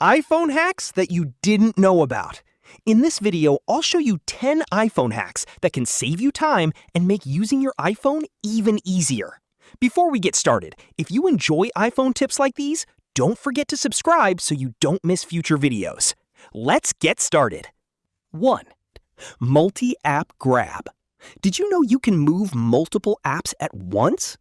iPhone hacks that you didn't know about. In this video, I'll show you 10 iPhone hacks that can save you time and make using your iPhone even easier. Before we get started, if you enjoy iPhone tips like these, don't forget to subscribe so you don't miss future videos. Let's get started. 1. Multi-app grab. Did you know you can move multiple apps at once?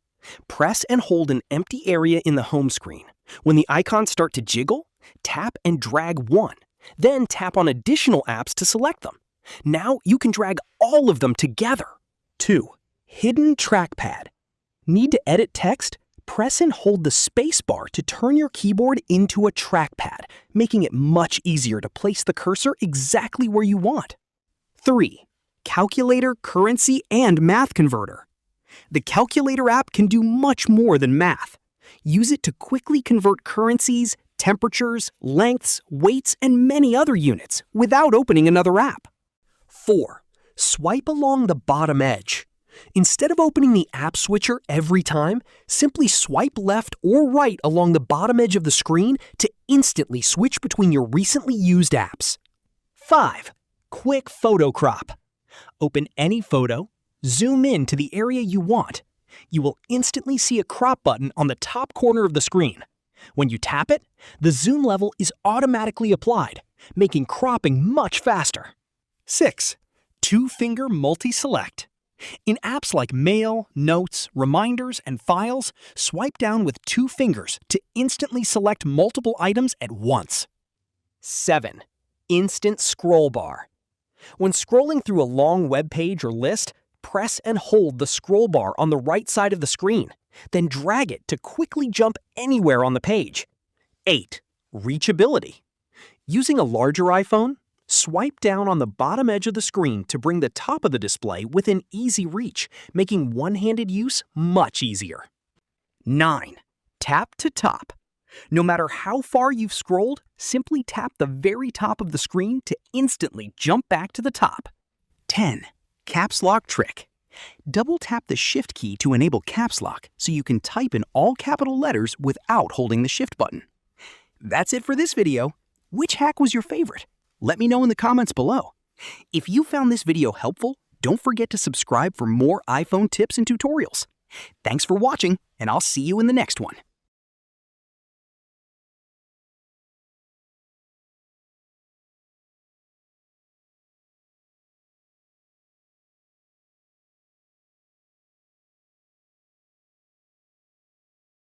Press and hold an empty area in the home screen. When the icons start to jiggle, tap and drag one. Then tap on additional apps to select them. Now you can drag all of them together. 2. Hidden trackpad. Need to edit text? Press and hold the space bar to turn your keyboard into a trackpad, making it much easier to place the cursor exactly where you want. 3. Calculator, currency, and math converter. The calculator app can do much more than math. Use it to quickly convert currencies, temperatures, lengths, weights, and many other units without opening another app. 4. Swipe along the bottom edge. Instead of opening the app switcher every time, simply swipe left or right along the bottom edge of the screen to instantly switch between your recently used apps. 5. Quick photo crop. Open any photo, zoom in to the area you want. You will instantly see a crop button on the top corner of the screen. When you tap it, the zoom level is automatically applied, making cropping much faster. 6. Two-finger multi-select. In apps like Mail, Notes, Reminders, and Files, swipe down with 2 fingers to instantly select multiple items at once. 7. Instant scroll bar. When scrolling through a long web page or list, press and hold the scroll bar on the right side of the screen, then drag it to quickly jump anywhere on the page. 8. Reachability. Using a larger iPhone, swipe down on the bottom edge of the screen to bring the top of the display within easy reach, making one-handed use much easier. 9. Tap to top. No matter how far you've scrolled, simply tap the very top of the screen to instantly jump back to the top. 10. Caps lock trick. Double tap the Shift key to enable caps lock so you can type in all capital letters without holding the Shift button. That's it for this video. Which hack was your favorite? Let me know in the comments below. If you found this video helpful, don't forget to subscribe for more iPhone tips and tutorials. Thanks for watching, and I'll see you in the next one.